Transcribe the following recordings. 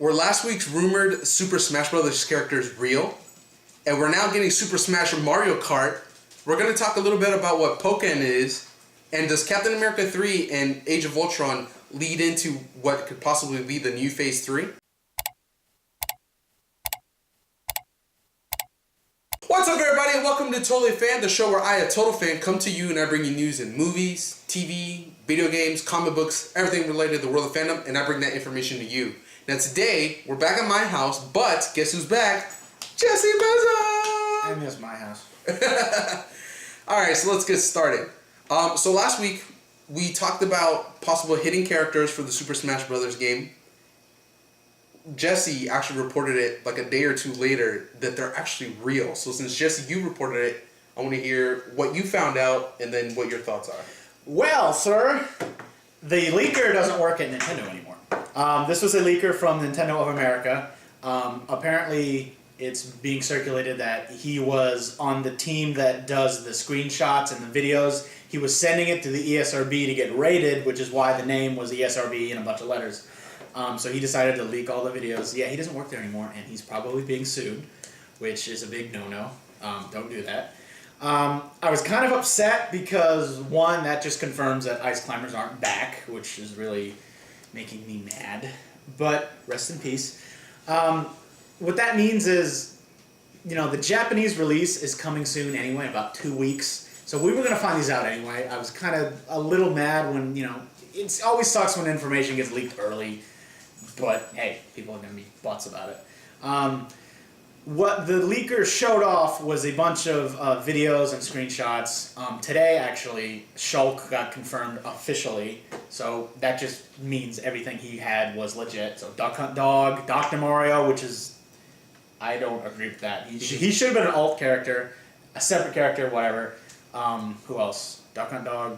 were last week's rumored Super Smash Bros. Characters real? And we're now getting Super Smash Mario Kart. We're going to talk a little bit about what Pokken is. And does Captain America 3 and Age of Ultron lead into what could possibly be the new Phase 3? What's up, everybody, and welcome to TotallyAFan, the show where I, a total fan, come to you and I bring you news in movies, TV, video games, comic books, everything related to the world of fandom, and I bring that information to you. Now today, we're back at my house, but guess who's back? Jesse Beza! I miss my house. Alright, so let's get started. So last week, we talked about possible hidden characters for the Super Smash Bros. Game. Jesse actually reported it like a day or two later that they're actually real. So since Jesse, you reported it, I want to hear what you found out and then what your thoughts are. Well, sir, the leaker doesn't work at Nintendo anymore. This was a leaker from Nintendo of America. Apparently, it's being circulated that he was on the team that does the screenshots and the videos. He was sending it to the ESRB to get rated, which is why the name was ESRB in a bunch of letters. So he decided to leak all the videos. Yeah, he doesn't work there anymore, and he's probably being sued, which is a big no-no. Don't do that. I was kind of upset because, one, that just confirms that Ice Climbers aren't back, which is really making me mad. But rest in peace. What that means is, you know, the Japanese release is coming soon anyway, about 2 weeks. So we were going to find these out anyway. I was kind of a little mad when, you know, it always sucks when information gets leaked early. But, hey, people are going to be butts about it. What the leaker showed off was a bunch of videos and screenshots. Today, actually, Shulk got confirmed officially. So that just means everything he had was legit. So Duck Hunt Dog, Dr. Mario, which is... I don't agree with that. He should have been an alt character, a separate character, whatever. Who else? Duck Hunt Dog.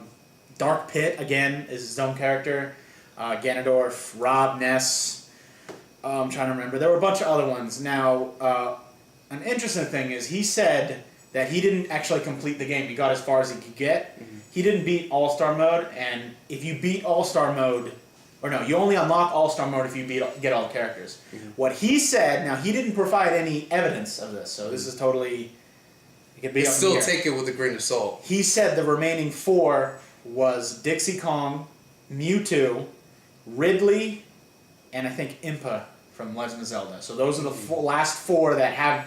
Dark Pit, again, is his own character. Ganondorf, Rob, Ness. I'm trying to remember. There were a bunch of other ones. Now, an interesting thing is he said that he didn't actually complete the game. He got as far as he could get. Mm-hmm. He didn't beat All-Star Mode, and if you beat All-Star Mode, or no, you only unlock All-Star Mode if you get all the characters. Mm-hmm. What he said, now he didn't provide any evidence of this, so this is totally... It could be still take it with a grain of salt. He said the remaining 4 was Dixie Kong, Mewtwo, Ridley, and I think Impa from Legend of Zelda. So those are the last 4 that have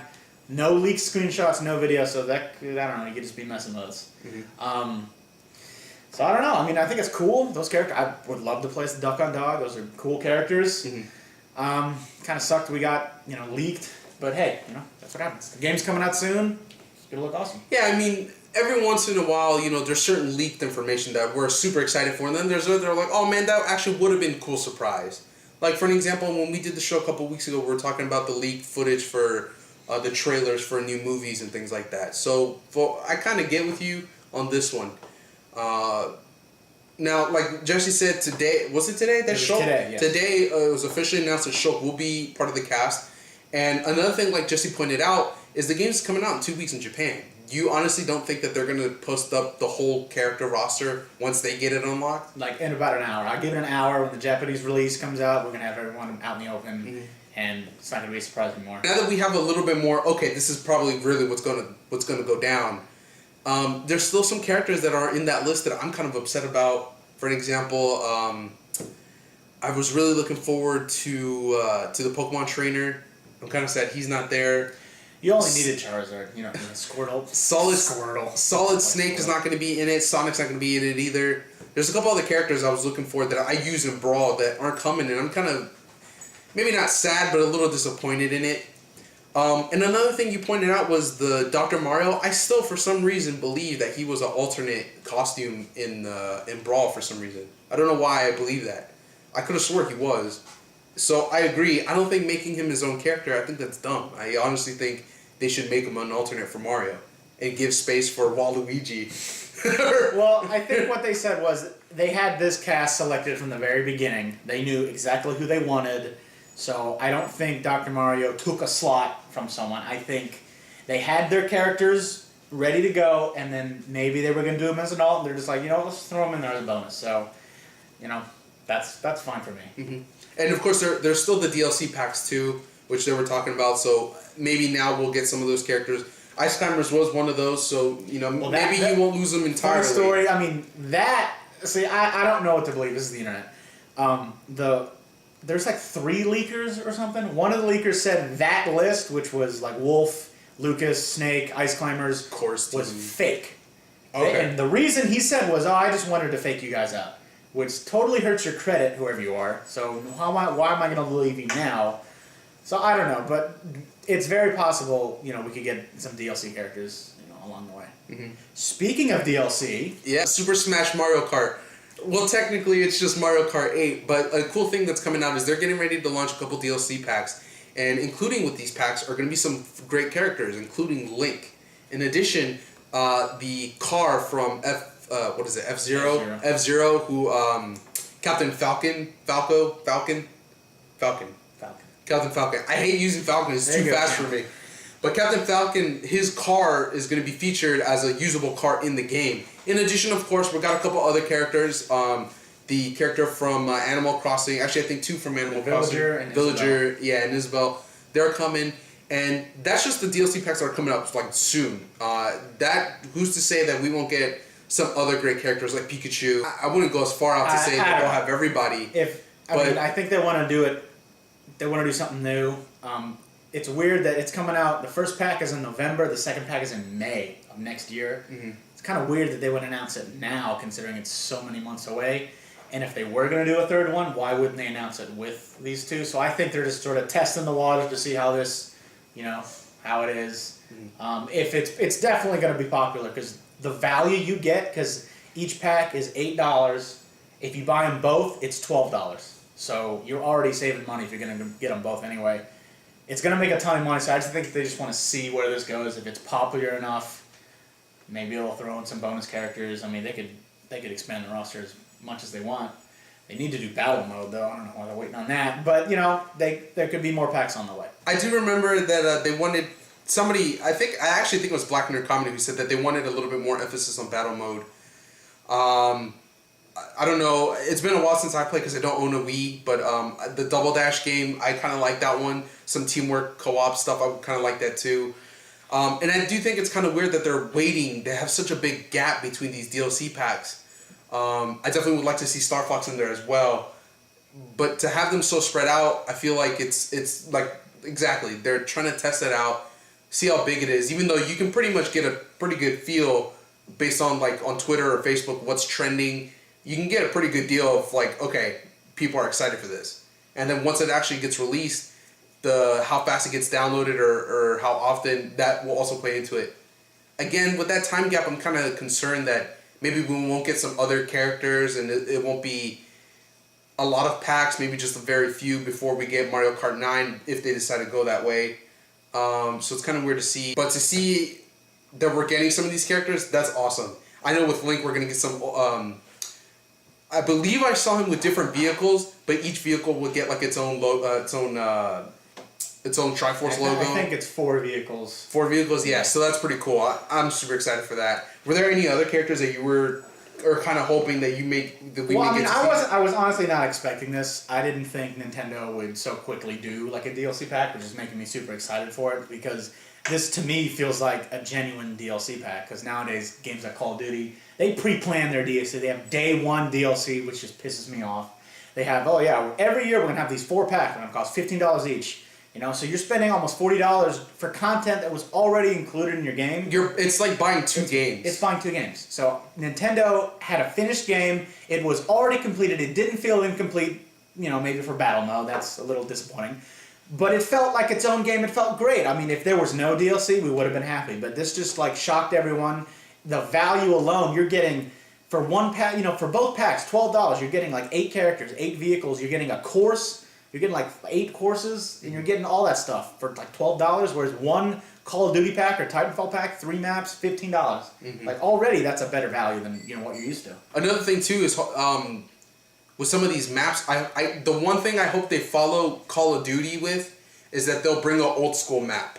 no leaked screenshots, no video, so that, I don't know, you could just be messing with us. Mm-hmm. So I don't know, I mean, I think it's cool, those characters, I would love to play as the Duck Hunt Dog, those are cool characters. Mm-hmm. Kind of sucked we got, you know, leaked, but hey, you know, that's what happens. The game's coming out soon, it's gonna look awesome. Yeah, I mean, every once in a while, you know, there's certain leaked information that we're super excited for, and then there's other that are like, oh man, that actually would have been a cool surprise. Like, for an example, when we did the show a couple weeks ago, we were talking about the leaked footage for the trailers for new movies and things like that. So, I kind of get with you on this one. Now, like Jesse said today, was it today that Shulk? Today, yes. Today, it was officially announced that Shulk will be part of the cast. And another thing, like Jesse pointed out, is the game's coming out in 2 weeks in Japan. You honestly don't think that they're going to post up the whole character roster once they get it unlocked? Like, in about an hour. I'll give it an hour. When the Japanese release comes out, we're going to have everyone out in the open, mm-hmm. and it's not going to be a surprise anymore. Now that we have a little bit more, okay, this is probably really what's going to go down, there's still some characters that are in that list that I'm kind of upset about. For an example, I was really looking forward to the Pokemon trainer. I'm kind of sad he's not there. You only needed Charizard, you know, Squirtle. Solid Snake is not going to be in it. Sonic's not going to be in it either. There's a couple other characters I was looking for that I use in Brawl that aren't coming, and I'm kind of, maybe not sad, but a little disappointed in it. And another thing you pointed out was the Dr. Mario. I still, for some reason, believe that he was an alternate costume in Brawl for some reason. I don't know why I believe that. I could have swore he was. So I agree. I don't think making him his own character, I think that's dumb. I honestly think they should make him an alternate for Mario and give space for Waluigi. Well, I think what they said was they had this cast selected from the very beginning. They knew exactly who they wanted. So I don't think Dr. Mario took a slot from someone. I think they had their characters ready to go, and then maybe they were going to do them as an alt, and they're just like, you know, let's throw them in there as a bonus. So, you know, that's fine for me. Mm-hmm. And of course, there's still the DLC packs too, which they were talking about. So maybe now we'll get some of those characters. Ice Climbers was one of those, so you maybe you won't lose them entirely. Fun story. I mean I don't know what to believe. This is the internet. There's like 3 leakers or something. One of the leakers said that list, which was like Wolf, Lucas, Snake, Ice Climbers, was fake. Okay. And the reason he said was, I just wanted to fake you guys out, which totally hurts your credit, whoever you are. So why am I going to believe you now? So I don't know, but it's very possible, we could get some DLC characters, along the way. Mm-hmm. Speaking of DLC, yeah, Super Smash Mario Kart. Well, technically it's just Mario Kart 8, but a cool thing that's coming out is they're getting ready to launch a couple DLC packs, and including with these packs are going to be some great characters, including Link. In addition, the car from F-Zero, who Captain Falcon. Captain Falcon. I hate using Falcon; it's too fast for me. But Captain Falcon, his car is going to be featured as a usable car in the game. In addition, of course, we've got a couple other characters. The character from Animal Crossing, actually, I think 2 from Animal Crossing. Villager, and Isabelle. They're coming. And that's just the DLC packs that are coming up like soon. Who's to say that we won't get some other great characters like Pikachu? I wouldn't go as far out to say that they'll have everybody. I think they want to do it. They want to do something new. It's weird that it's coming out. The first pack is in November. The second pack is in May of next year. Mm-hmm. It's kind of weird that they would announce it now, considering it's so many months away. And if they were going to do a third one, why wouldn't they announce it with these 2? So I think they're just sort of testing the waters to see how this, how it is. Mm-hmm. If it's definitely going to be popular because the value you get, because each pack is $8. If you buy them both, it's $12. So you're already saving money if you're going to get them both anyway. It's going to make a ton of money, so I just think they just want to see where this goes. If it's popular enough, maybe they'll throw in some bonus characters. I mean, they could expand the roster as much as they want. They need to do battle mode, though. I don't know why they're waiting on that. But, there could be more packs on the way. I do remember that they wanted somebody, I actually think it was Black Nerd Comedy who said that they wanted a little bit more emphasis on battle mode. I don't know. It's been a while since I played because I don't own a Wii, but the Double Dash game, I kind of like that one. Some teamwork co-op stuff, I kind of like that too. And I do think it's kind of weird that they're waiting. They have such a big gap between these DLC packs. I definitely would like to see Star Fox in there as well. But to have them so spread out, I feel like it's like, exactly, they're trying to test it out, see how big it is, even though you can pretty much get a pretty good feel based on like on Twitter or Facebook what's trending. You can get a pretty good deal of like, okay, people are excited for this. And then once it actually gets released, how fast it gets downloaded or how often, that will also play into it. Again, with that time gap, I'm kind of concerned that maybe we won't get some other characters and it won't be a lot of packs, maybe just a very few before we get Mario Kart 9 if they decide to go that way. So it's kind of weird to see. But to see that we're getting some of these characters, that's awesome. I know with Link we're going to get some... I believe I saw him with different vehicles, but each vehicle would get like its own Triforce logo. I think it's 4 vehicles. 4 vehicles, yeah. So that's pretty cool. I'm super excited for that. Were there any other characters that you were kind of hoping that we may get to see? I was honestly not expecting this. I didn't think Nintendo would so quickly do like a DLC pack, which is making me super excited for it because this to me feels like a genuine DLC pack. Because nowadays games like Call of Duty, they pre-plan their DLC. They have day 1 DLC, which just pisses me off. They have, every year we're going to have these 4 packs. They're going to cost $15 each. So you're spending almost $40 for content that was already included in your game. It's like buying 2 games. It's buying 2 games. So Nintendo had a finished game. It was already completed. It didn't feel incomplete, maybe for battle mode. That's a little disappointing. But it felt like its own game. It felt great. I mean, if there was no DLC, we would have been happy. But this just like shocked everyone. The value alone, you're getting for one pack, for both packs, $12. You're getting like 8 characters, 8 vehicles. You're getting a course. You're getting like 8 courses, and you're getting all that stuff for like $12. Whereas one Call of Duty pack or Titanfall pack, 3 maps, $15. Mm-hmm. Like already, that's a better value than what you're used to. Another thing too is with some of these maps, the one thing I hope they follow Call of Duty with is that they'll bring an old school map,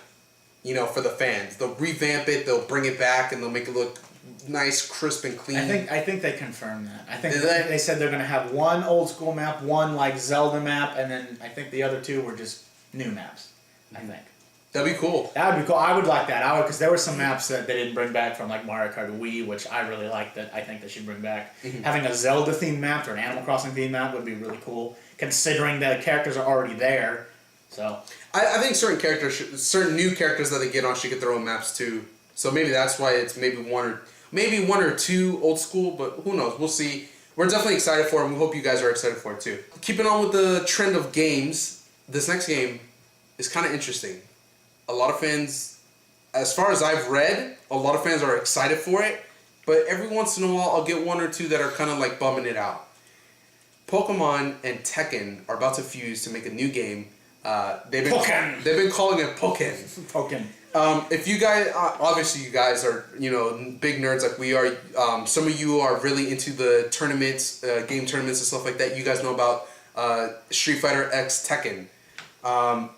for the fans. They'll revamp it, they'll bring it back, and they'll make it look nice, crisp, and clean. I think they confirmed that. I think Did they said they're going to have one old school map, one like Zelda map, and then I think the other two were just new maps. I think. That'd be cool. That would be cool. I would like that. Because there were some maps that they didn't bring back from like Mario Kart Wii, which I really like. That I think they should bring back. Having a Zelda themed map or an Animal Crossing themed map would be really cool, considering that characters are already there. So I think certain new characters that they get on should get their own maps too. So maybe that's why it's maybe one or two old school, but who knows? We'll see. We're definitely excited for it, and we hope you guys are excited for it too. Keeping on with the trend of games, this next game is kind of interesting. A lot of fans, as far as I've read, a lot of fans are excited for it, but every once in a while I'll get one or two that are kind of like bumming it out. Pokemon and Tekken are about to fuse to make a new game. They've been calling it Pokken. Pokken. If you guys, obviously you guys are, big nerds like we are. Some of you are really into the tournaments, game tournaments and stuff like that. You guys know about Street Fighter X Tekken.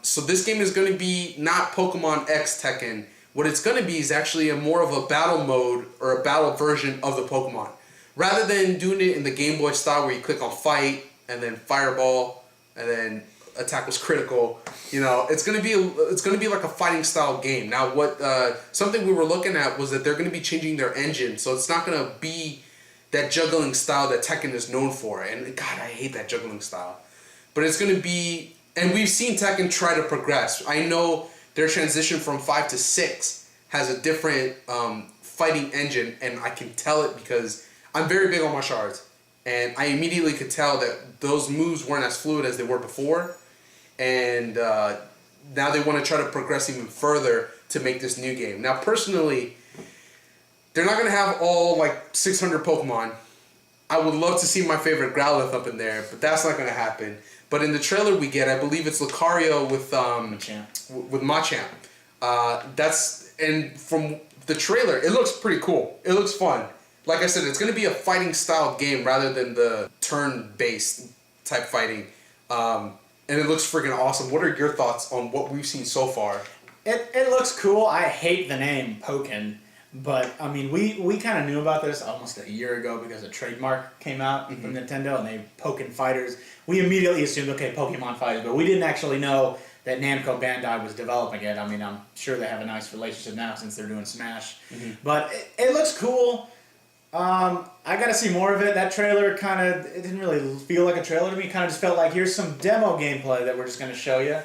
So this game is going to be not Pokemon X Tekken. What it's going to be is actually more of a battle mode or a battle version of the Pokemon. Rather than doing it in the Game Boy style where you click on fight and then fireball and then attack was critical, it's going to be like a fighting style game. Now what something we were looking at was that they're going to be changing their engine, so it's not going to be that juggling style that Tekken is known for. And God, I hate that juggling style. But it's going to be, and we've seen Tekken try to progress. I know their transition from 5 to 6 has a different fighting engine, and I can tell it because I'm very big on martial arts, and I immediately could tell that those moves weren't as fluid as they were before, and now they want to try to progress even further to make this new game. Now, personally, they're not going to have all like 600 Pokemon. I would love to see my favorite Growlithe up in there, but that's not going to happen. But in the trailer we get, I believe it's Lucario with Machamp. And from the trailer, it looks pretty cool. It looks fun. Like I said, it's going to be a fighting style game rather than the turn-based type fighting. And it looks freaking awesome. What are your thoughts on what we've seen so far? It looks cool. I hate the name Pokken, but I mean we kind of knew about this almost a year ago because a trademark came out from Nintendo and they Pokken Fighters. We immediately assumed, okay, Pokemon Fighters, but we didn't actually know that Namco Bandai was developing it. I mean, I'm sure they have a nice relationship now since they're doing Smash. But it looks cool. I gotta see more of it. That trailer it didn't really feel like a trailer to me. It kind of just felt like, here's some demo gameplay that we're just gonna show you.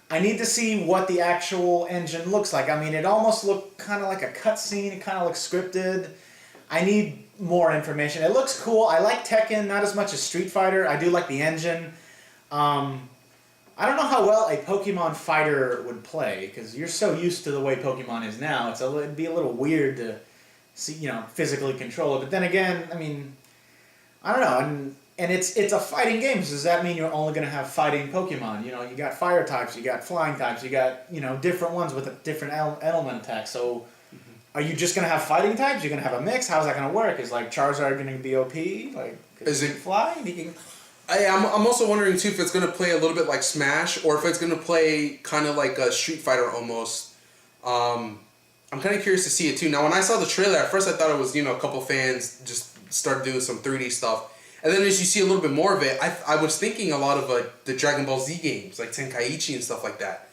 I need to see what the actual engine looks like. I mean, it almost looked kind of like a cutscene. It kind of looks scripted. I need more information. It looks cool. I like Tekken, not as much as Street Fighter. I do like the engine. I don't know how well a Pokemon fighter would play, because you're so used to the way Pokemon is now. It'd be a little weird to see, physically control it. But then again, I mean, I don't know. And it's a fighting game. So does that mean you're only going to have fighting Pokemon? You got fire types, you got flying types, you got, different ones with a different element attacks. So are you just going to have fighting types? You're going to have a mix? How's that going to work? Is like Charizard going to be OP? Like, is it fly? I'm also wondering too if it's going to play a little bit like Smash or if it's going to play kind of like a Street Fighter almost. I'm kind of curious to see it too. Now, when I saw the trailer, at first I thought it was, a couple fans just started doing some 3D stuff. And then as you see a little bit more of it, I was thinking a lot of the Dragon Ball Z games, like Tenkaichi and stuff like that.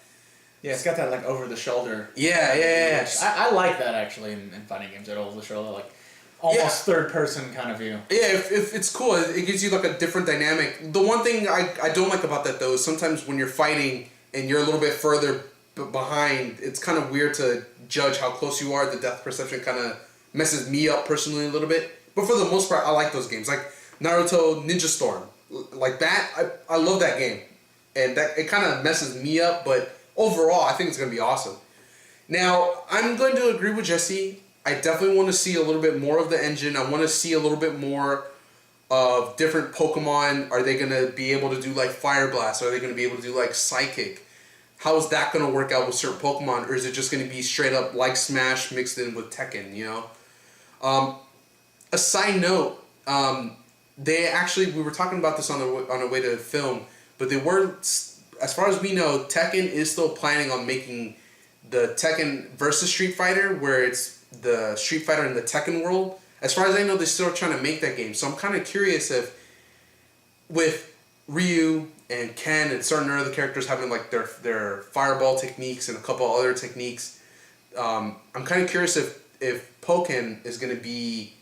Yeah, it's got that like over the shoulder. Yeah. I like that actually in fighting games, that over the shoulder, like almost third person kind of view. Yeah, if it's cool, it gives you like a different dynamic. The one thing I don't like about that though is sometimes when you're fighting and you're a little bit further behind, it's kind of weird to judge how close you are. The depth perception kind of messes me up personally a little bit. But for the most part, I like those games. Like Naruto Ninja Storm, like that, I love that game, and that it kind of messes me up, but overall I think it's going to be awesome. Now, I'm going to agree with Jesse. I definitely want to see a little bit more of the engine. I want to see a little bit more of different Pokemon. Are they going to be able to do like Fire Blast? Are they going to be able to do like Psychic? How is that going to work out with certain Pokemon, or is it just going to be straight up like Smash mixed in with Tekken, A side note, we were talking about this on our way to film, but they weren't, as far as we know, Tekken is still planning on making the Tekken versus Street Fighter, where it's the Street Fighter and the Tekken world. As far as I know, they're still trying to make that game. So I'm kind of curious if, with Ryu and Ken and certain other characters having like their fireball techniques and a couple other techniques, I'm kind of curious if Pokken is going to be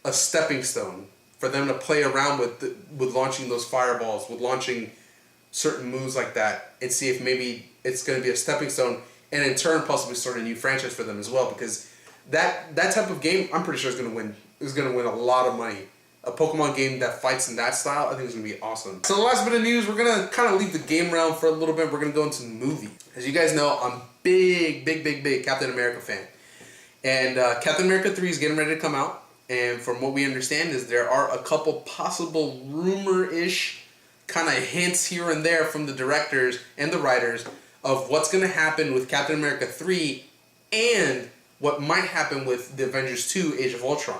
a stepping stone for them to play around with launching those fireballs, with launching certain moves like that, and see if maybe it's going to be a stepping stone, and in turn possibly start a new franchise for them as well. Because that type of game, I'm pretty sure is going to win a lot of money. A Pokemon game that fights in that style, I think is going to be awesome. So the last bit of news, we're going to kind of leave the game realm for a little bit. We're going to go into the movie. As you guys know, I'm big Captain America fan. And Captain America 3 is getting ready to come out. And from what we understand is there are a couple possible rumor-ish kind of hints here and there from the directors and the writers of what's going to happen with Captain America 3 and what might happen with the Avengers 2 Age of Ultron.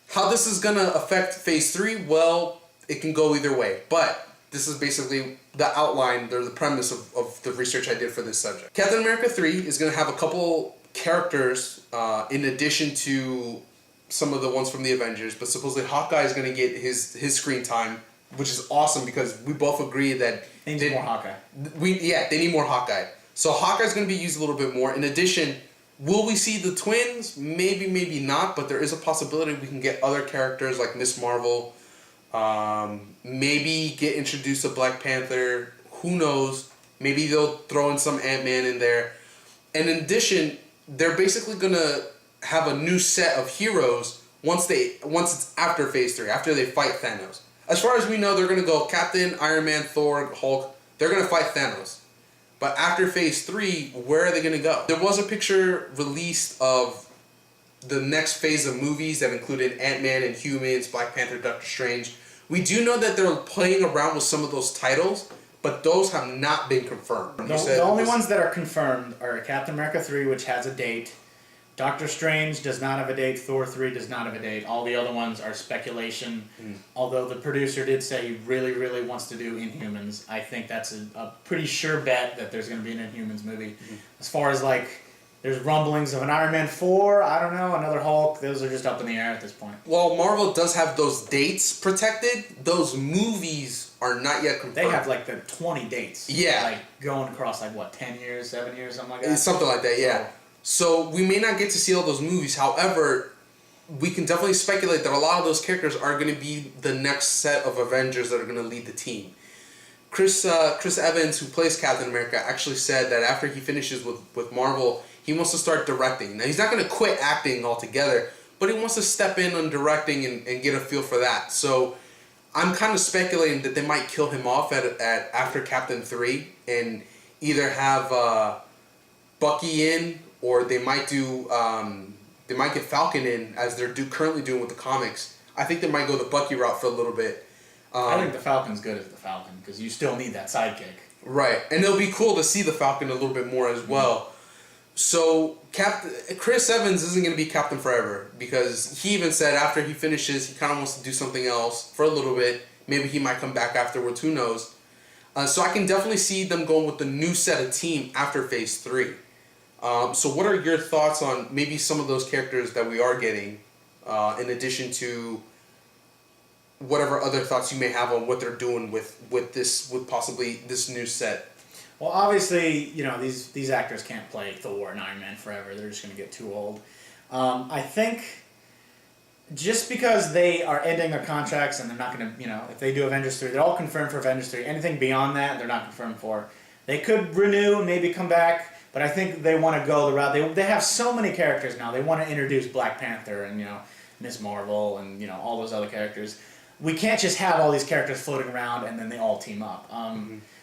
How this is going to affect Phase 3, well, it can go either way. But this is basically the outline, or the premise of the research I did for this subject. Captain America 3 is going to have a couple characters in addition to some of the ones from the Avengers, but supposedly Hawkeye is going to get his screen time, which is awesome because we both agree that they need more Hawkeye. They need more Hawkeye. So Hawkeye's going to be used a little bit more. In addition, will we see the twins? Maybe, maybe not, but there is a possibility we can get other characters like Miss Marvel, maybe get introduced to Black Panther, who knows, maybe they'll throw in some Ant-Man in there. And in addition, they're basically going to have a new set of heroes once it's after Phase 3, after they fight Thanos. As far as we know, they're going to go Captain, Iron Man, Thor, Hulk. They're going to fight Thanos. But after Phase 3, where are they going to go? There was a picture released of the next phase of movies that included Ant-Man, Inhumans, Black Panther, Doctor Strange. We do know that they're playing around with some of those titles, but those have not been confirmed. The only ones that are confirmed are Captain America 3, which has a date. Doctor Strange does not have a date. Thor 3 does not have a date. All the other ones are speculation. Although the producer did say he really wants to do Inhumans. I think that's a pretty sure bet that there's going to be an Inhumans movie. As far as like, there's rumblings of an Iron Man 4, I don't know, another Hulk. Those are just up in the air at this point. While Marvel does have those dates protected, those movies are not yet confirmed. They have like the 20 dates. Yeah. Like going across like what, 10 years, 7 years, something like that? Something like that, yeah. So we may not get to see all those movies. However, we can definitely speculate that a lot of those characters are going to be the next set of Avengers that are going to lead the team. Chris Evans, who plays Captain America, actually said that after he finishes with Marvel, he wants to start directing. Now, he's not going to quit acting altogether, but he wants to step in on directing and get a feel for that. So I'm kind of speculating that they might kill him off at after Captain 3 and either have Bucky in, or they might get Falcon in, as they're currently doing with the comics. I think they might go the Bucky route for a little bit. I think the Falcon's good as the Falcon, because you still need that sidekick. Right, and it'll be cool to see the Falcon a little bit more as well. So Chris Evans isn't going to be Captain forever, because he even said after he finishes, he kind of wants to do something else for a little bit. Maybe he might come back afterwards, who knows. So I can definitely see them going with the new set of team after Phase 3. So what are your thoughts on maybe some of those characters that we are getting, in addition to whatever other thoughts you may have on what they're doing with possibly this new set? Well, obviously, you know, these actors can't play Thor and Iron Man forever. They're just going to get too old. I think just because they are ending their contracts and they're not going to, you know, if they do Avengers 3, they're all confirmed for Avengers 3. Anything beyond that, they're not confirmed for. They could renew and maybe come back. But I think they want to go the route. They have so many characters now. They want to introduce Black Panther and, you know, Miss Marvel and, you know, all those other characters. We can't just have all these characters floating around and then they all team up.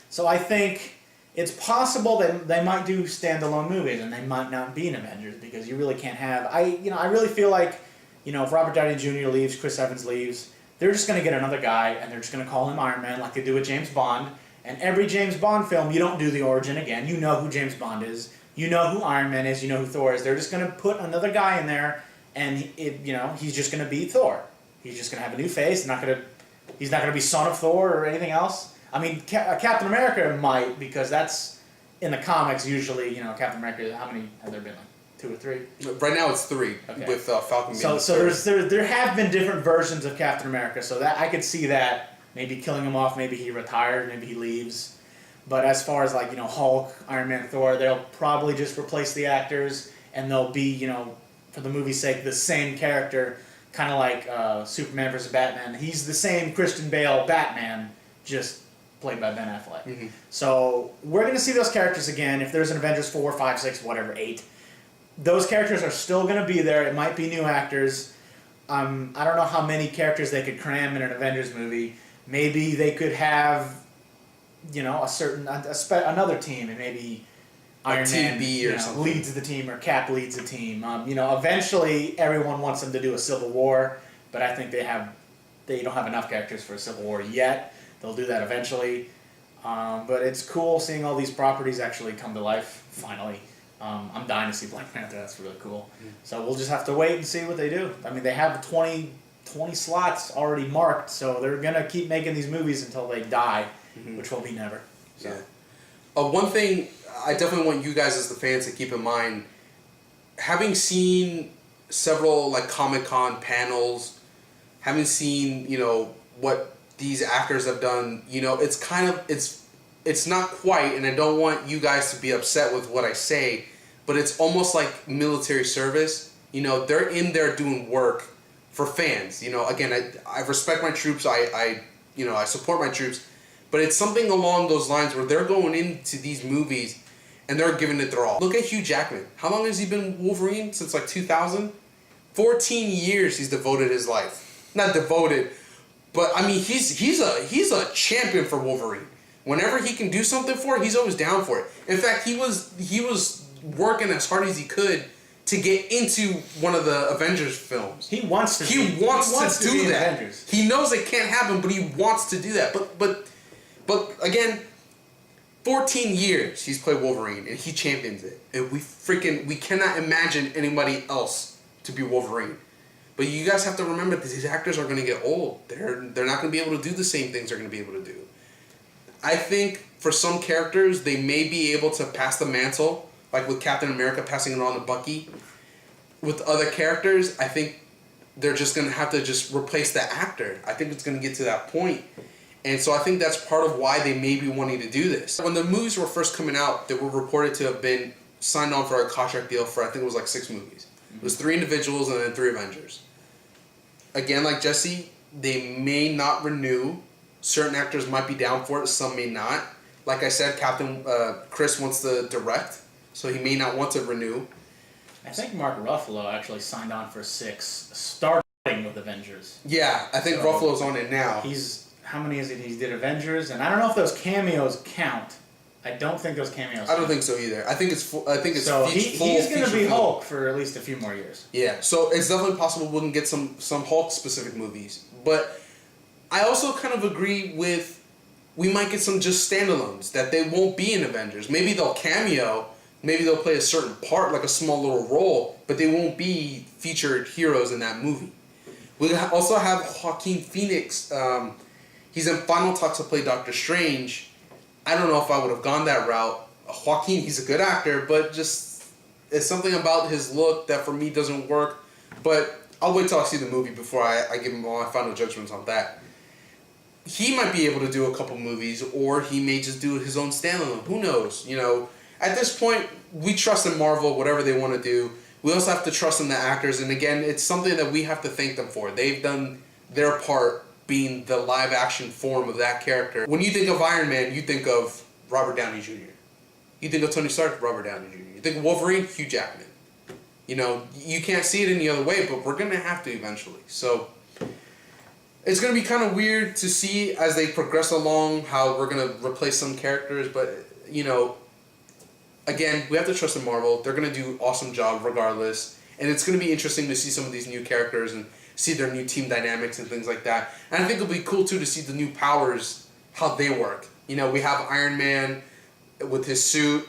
So I think it's possible that they might do standalone movies and they might not be in Avengers, because you really can't have. I really feel like, you know, if Robert Downey Jr. leaves, Chris Evans leaves, they're just going to get another guy and they're just going to call him Iron Man like they do with James Bond. And every James Bond film, you don't do the origin again. You know who James Bond is. You know who Iron Man is. You know who Thor is. They're just going to put another guy in there, and he's just going to be Thor. He's just going to have a new face. He's not going to be Son of Thor or anything else. I mean, Captain America might, because that's in the comics usually. You know, Captain America. How many have there been? Like 2 or 3? Right now it's 3 with Falcon. So there have been different versions of Captain America, so that I could see that maybe killing him off, maybe he retired, maybe he leaves. But as far as like Hulk, Iron Man, Thor, they'll probably just replace the actors, and they'll be for the movie's sake the same character, kind of like Superman versus Batman. He's the same Christian Bale Batman, just played by Ben Affleck. Mm-hmm. So we're going to see those characters again. If there's an Avengers 4, 5, 6, whatever, 8, those characters are still going to be there. It might be new actors. I don't know how many characters they could cram in an Avengers movie. Maybe they could have, another team, and maybe Iron Man or something leads the team, or Cap leads the team. Eventually everyone wants them to do a Civil War, but I think they don't have enough characters for a Civil War yet. They'll do that eventually. But it's cool seeing all these properties actually come to life, finally. I'm dying to see Black Panther. That's really cool. Mm. So we'll just have to wait and see what they do. I mean, they have 20 slots already marked, so they're going to keep making these movies until they die, which will be never. So. Yeah. One thing I definitely want you guys as the fans to keep in mind, having seen several Comic-Con panels, having seen, what these actors have done, it's kind of, it's not quite, and I don't want you guys to be upset with what I say, but it's almost like military service. They're in there doing work for fans. Again, I respect my troops, I support my troops, but it's something along those lines where they're going into these movies and they're giving it their all. Look at Hugh Jackman. How long has he been Wolverine? Since 2000? 14 years he's devoted his life. Not devoted, but I mean he's a champion for Wolverine. Whenever he can do something for it, he's always down for it. In fact, he was working as hard as he could to get into one of the Avengers films. He wants to. He wants to do that. Avengers. He knows it can't happen, but he wants to do that. But again, 14 years he's played Wolverine and he champions it. And we cannot imagine anybody else to be Wolverine. But you guys have to remember that these actors are going to get old. They're not going to be able to do the same things they're going to be able to do. I think for some characters, they may be able to pass the mantle, like with Captain America passing it on to Bucky. With other characters, I think they're just going to have to just replace the actor. I think it's going to get to that point. And so I think that's part of why they may be wanting to do this. When the movies were first coming out, they were reported to have been signed on for a contract deal for, I think it was 6 movies. Mm-hmm. It was 3 individuals and then 3 Avengers. Again, like Jesse, they may not renew. Certain actors might be down for it, some may not. Like I said, Chris wants to direct, so he may not want to renew. I think Mark Ruffalo actually signed on for 6, starting with Avengers. Yeah, I think Ruffalo's on it now. How many is it? He did Avengers, and I don't know if those cameos count. I don't think those cameos. I don't think so either. I think it's full. I think it's so he's going to be Hulk for at least a few more years. Yeah, so it's definitely possible we can get some Hulk specific movies, but I also kind of agree with we might get some just standalones that they won't be in Avengers. Maybe they'll cameo, maybe they'll play a certain part, like a small little role, but they won't be featured heroes in that movie. We also have Joaquin Phoenix. He's in final talks to play Doctor Strange. I don't know if I would have gone that route. Joaquin, he's a good actor, but just it's something about his look that for me doesn't work. But I'll wait till I see the movie before I give him all my final judgments on that. He might be able to do a couple movies, or he may just do his own standalone. Who knows? At this point, we trust in Marvel, whatever they want to do. We also have to trust in the actors, and again, it's something that we have to thank them for. They've done their part being the live-action form of that character. When you think of Iron Man, you think of Robert Downey Jr. You think of Tony Stark, Robert Downey Jr. You think of Wolverine, Hugh Jackman. You can't see it any other way, but we're going to have to eventually. So it's going to be kind of weird to see as they progress along how we're going to replace some characters, but, again, we have to trust in Marvel. They're going to do an awesome job regardless, and it's going to be interesting to see some of these new characters and see their new team dynamics and things like that. And I think it'll be cool, too, to see the new powers, how they work. We have Iron Man with his suit,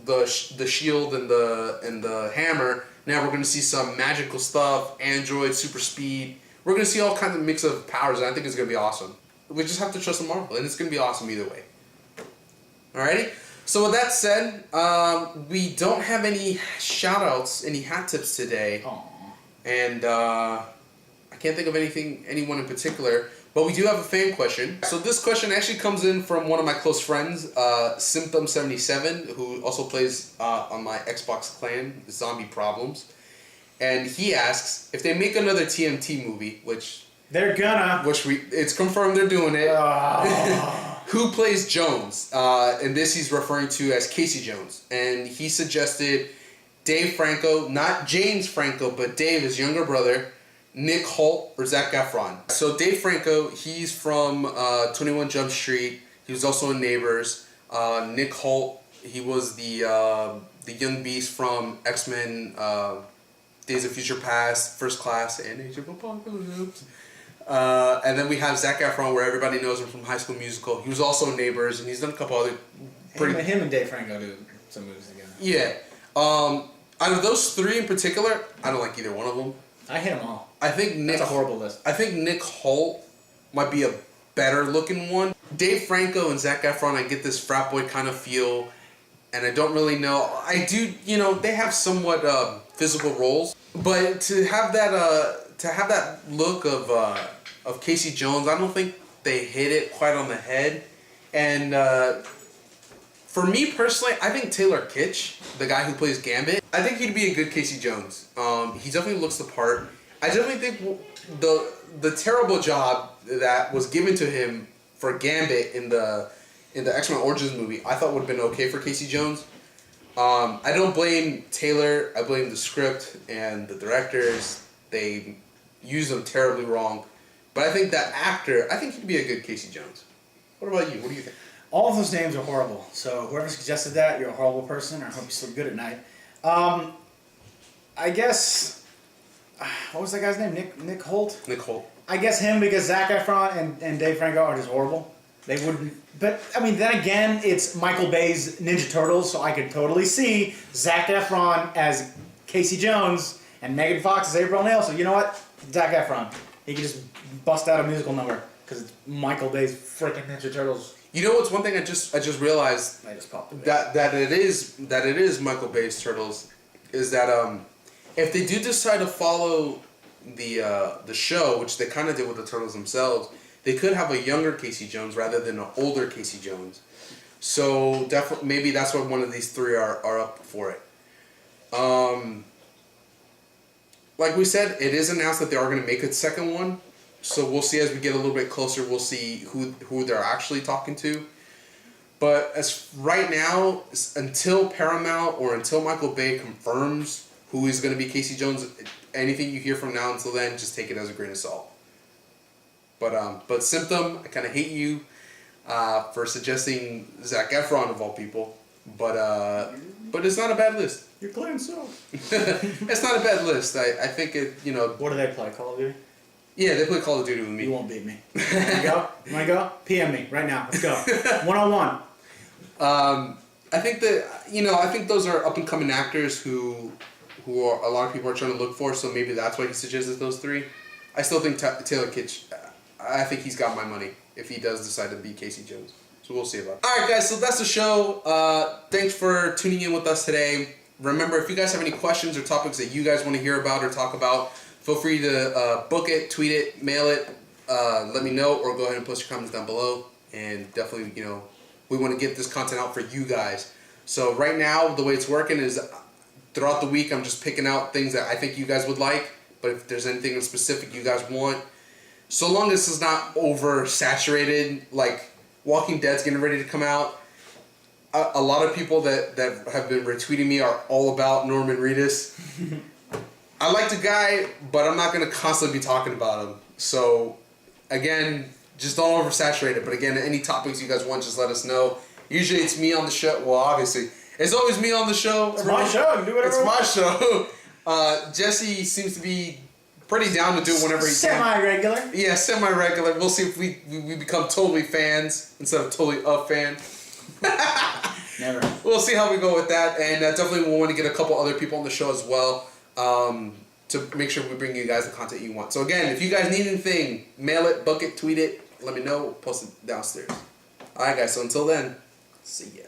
the shield, and the hammer. Now we're going to see some magical stuff, android, super speed. We're going to see all kinds of mix of powers, and I think it's going to be awesome. We just have to trust in Marvel, and it's going to be awesome either way. Alrighty? So with that said, we don't have any shout-outs, any hat tips today. Aww. And I can't think of anyone in particular. But we do have a fan question. So this question actually comes in from one of my close friends, Symptom77, who also plays on my Xbox clan, Zombie Problems. And he asks, if they make another TMT movie, which it's confirmed they're doing it, who plays Jones? And this he's referring to as Casey Jones. And he suggested Dave Franco, not James Franco, but Dave, his younger brother, Nick Holt, or Zac Efron. So Dave Franco, he's from 21 Jump Street. He was also in Neighbors. Nick Holt, he was the young beast from X-Men, Days of Future Past, First Class, and Age of Apocalypse. And then we have Zac Efron, where everybody knows him from High School Musical. He was also in Neighbors, and he's done a couple other Him and Dave Franco do some movies together. Yeah. Out of those three in particular, I don't like either one of them. I hit them all. I think That's a horrible list. I think Nick Holt might be a better looking one. Dave Franco and Zac Efron, I get this frat boy kind of feel, and I don't really know. I do, they have somewhat physical roles, but to have that look of Casey Jones, I don't think they hit it quite on the head. And for me personally, I think Taylor Kitsch, the guy who plays Gambit, I think he'd be a good Casey Jones. He definitely looks the part. I definitely think the terrible job that was given to him for Gambit in the X-Men Origins movie, I thought would have been okay for Casey Jones. I don't blame Taylor. I blame the script and the directors. They used him terribly wrong. But I think that actor, I think he'd be a good Casey Jones. What about you? What do you think? All of those names are horrible. So whoever suggested that, you're a horrible person. I hope you sleep good at night. I guess. What was that guy's name? Nick Holt? Nick Holt. I guess him, because Zac Efron and Dave Franco are just horrible. They wouldn't. But, I mean, then again, it's Michael Bay's Ninja Turtles, so I could totally see Zac Efron as Casey Jones and Megan Fox as April O'Neil. So, you know what? Zac Efron. He could just bust out a musical number because it's Michael Bay's freaking Ninja Turtles. You know what's one thing I just realized I just popped it. that it is Michael Bay's Turtles is that if they do decide to follow the show, which they kind of did with the Turtles themselves, they could have a younger Casey Jones rather than an older Casey Jones. So definitely, maybe that's why one of these three are up for it. Like we said, it is announced that they are going to make a second one. So we'll see as we get a little bit closer. We'll see who they're actually talking to. But as right now, until Paramount or until Michael Bay confirms who is going to be Casey Jones, anything you hear from now until then, just take it as a grain of salt. But Symptom, I kind of hate you for suggesting Zac Efron of all people. But it's not a bad list. You're playing so. It's not a bad list. I think it. What do they play? Call of Duty? Yeah, they play Call of Duty with me. You won't beat me. You go? You want to go? PM me right now. Let's go. 1-on-1. I think that I think those are up and coming actors who are, a lot of people are trying to look for. So maybe that's why he suggested those three. I still think Taylor Kitsch. I think he's got my money if he does decide to be Casey Jones. So we'll see about that. All right, guys. So that's the show. Thanks for tuning in with us today. Remember, if you guys have any questions or topics that you guys want to hear about or talk about, feel free to book it, tweet it, mail it. Let me know, or go ahead and post your comments down below. And definitely, we want to get this content out for you guys. So right now, the way it's working is throughout the week, I'm just picking out things that I think you guys would like. But if there's anything in specific you guys want, so long as it's not oversaturated, like Walking Dead's getting ready to come out. A lot of people that have been retweeting me are all about Norman Reedus. I like the guy, but I'm not going to constantly be talking about him. So, again, just don't oversaturate it. But again, any topics you guys want, just let us know. Usually it's me on the show. Well, obviously, it's always me on the show. It's my show. You do whatever. It's my show. Jesse seems to be pretty down to do it whenever he can. Semi-regular. Yeah, semi-regular. We'll see if we become totally fans instead of totally a fan. Never. We'll see how we go with that, and definitely we'll want to get a couple other people on the show as well to make sure we bring you guys the content you want. So again, if you guys need anything, mail it, book it, tweet it, let me know, post it downstairs. All right, guys. So until then, see ya.